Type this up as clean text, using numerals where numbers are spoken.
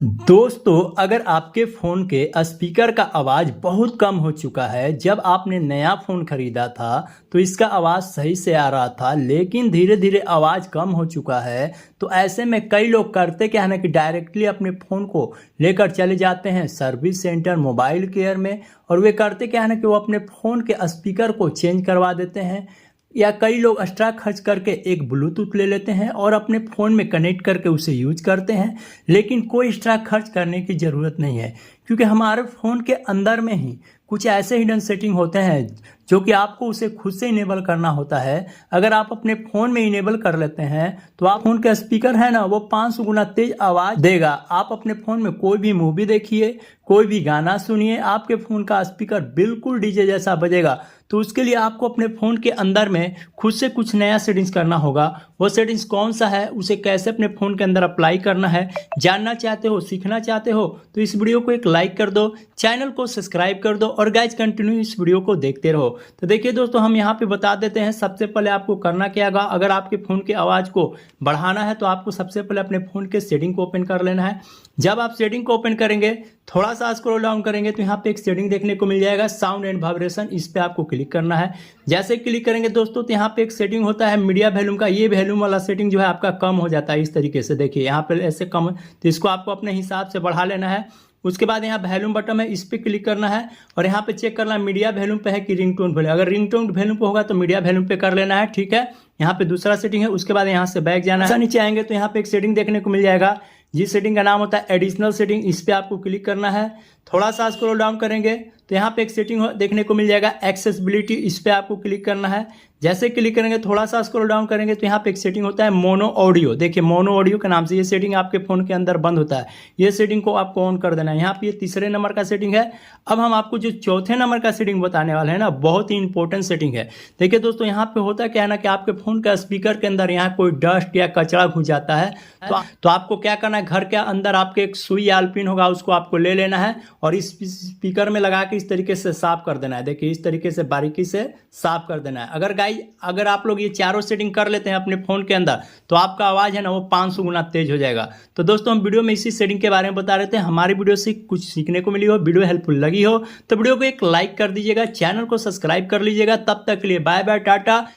दोस्तों, अगर आपके फ़ोन के स्पीकर का आवाज़ बहुत कम हो चुका है, जब आपने नया फ़ोन ख़रीदा था, तो इसका आवाज़ सही से आ रहा था, लेकिन धीरे-धीरे आवाज़ कम हो चुका है, तो ऐसे में कई लोग करते क्या है ना कि डायरेक्टली अपने फ़ोन को लेकर चले जाते हैं सर्विस सेंटर, मोबाइल केयर में और वे करते क्या है ना कि वो अपने फ़ोन के स्पीकर को चेंज करवा देते हैं या कई लोग एक्स्ट्रा खर्च करके एक ब्लूटूथ ले लेते हैं और अपने फ़ोन में कनेक्ट करके उसे यूज करते हैं। लेकिन कोई एक्स्ट्रा खर्च करने की ज़रूरत नहीं है, क्योंकि हमारे फ़ोन के अंदर में ही कुछ ऐसे हिडन सेटिंग होते हैं जो कि आपको उसे खुद से इनेबल करना होता है। अगर आप अपने फ़ोन में इनेबल कर लेते हैं तो आप फ़ोन का स्पीकर है ना, वो 500 गुना तेज आवाज़ देगा। आप अपने फ़ोन में कोई भी मूवी देखिए, कोई भी गाना सुनिए, आपके फ़ोन का स्पीकर बिल्कुल डीजे जैसा बजेगा। तो उसके लिए आपको अपने फ़ोन के अंदर में खुद से कुछ नया सेटिंग्स करना होगा। वो सेटिंग्स कौन सा है, उसे कैसे अपने फ़ोन के अंदर अप्लाई करना है, जानना चाहते हो, सीखना चाहते हो तो इस वीडियो को एक लाइक कर दो, चैनल को सब्सक्राइब कर दो और गाइज कंटिन्यू इस वीडियो को देखते रहो। तो देखिए दोस्तों, हम यहाँ पे बता देते हैं सबसे पहले आपको करना क्या होगा। अगर आपके फ़ोन की आवाज़ को बढ़ाना है तो आपको सबसे पहले अपने फ़ोन के सेटिंग को ओपन कर लेना है। जब आप सेटिंग को ओपन करेंगे, थोड़ा सा स्क्रॉल डाउन करेंगे तो यहाँ पे एक सेटिंग देखने को मिल जाएगा, साउंड एंड वाइब्रेशन। इस पे आपको क्लिक करना है। जैसे क्लिक करेंगे दोस्तों तो यहाँ पे एक सेटिंग होता है मीडिया वॉल्यूम का। ये वॉल्यूम वाला सेटिंग जो है आपका कम हो जाता है इस तरीके से। देखिए यहाँ पे ऐसे कम, तो इसको आपको अपने हिसाब से बढ़ा लेना है। उसके बाद यहाँ वॉल्यूम बटन है, इस पे क्लिक करना है और यहाँ पे चेक करना है मीडिया वॉल्यूम पे है कि रिंगटोन वॉल्यूम। अगर रिंगटोन वॉल्यूम पे होगा तो मीडिया वॉल्यूम पे कर लेना है, ठीक है। यहाँ पे दूसरा सेटिंग है। उसके बाद यहाँ से बैक जाना है, नीचे आएंगे तो यहाँ पे एक सेटिंग देखने को मिल जाएगा, जिस सेटिंग का नाम होता है एडिशनल सेटिंग। इस पे आपको क्लिक करना है। थोड़ा सा स्क्रॉल डाउन करेंगे तो यहाँ पे एक सेटिंग देखने को मिल जाएगा एक्सेसिबिलिटी। इस पे आपको क्लिक करना है। जैसे क्लिक करेंगे, थोड़ा सा स्क्रॉल डाउन करेंगे तो यहाँ पे एक सेटिंग होता है मोनो ऑडियो। देखिए मोनो ऑडियो के नाम से ये सेटिंग आपके फ़ोन के अंदर बंद होता है। ये सेटिंग को आपको ऑन कर देना है। यहाँ पे ये तीसरे नंबर का सेटिंग है। अब हम आपको जो चौथे नंबर का सेटिंग बताने वाले हैं ना, बहुत ही इंपॉर्टेंट सेटिंग है। देखिए दोस्तों, यहाँ पे होता क्या है ना कि आपके फ़ोन का स्पीकर के अंदर यहाँ कोई डस्ट या कचरा घुस जाता है तो आपको क्या करना है, घर के अंदर आपके एक सुई या पिन होगा, उसको आपको ले लेना है और इस स्पीकर में लगा के इस तरीके से साफ कर देना है। देखिए इस तरीके से बारीकी से साफ कर देना है। अगर आप लोग ये चारों सेटिंग कर लेते हैं अपने फ़ोन के अंदर तो आपका आवाज़ है ना वो 500 गुना तेज हो जाएगा। तो दोस्तों, हम वीडियो में इसी सेटिंग के बारे में बता रहे थे। हमारी वीडियो से कुछ सीखने को मिली हो, वीडियो हेल्पफुल लगी हो तो वीडियो को एक लाइक कर दीजिएगा, चैनल को सब्सक्राइब कर लीजिएगा। तब तक के लिए बाय बाय, टाटा,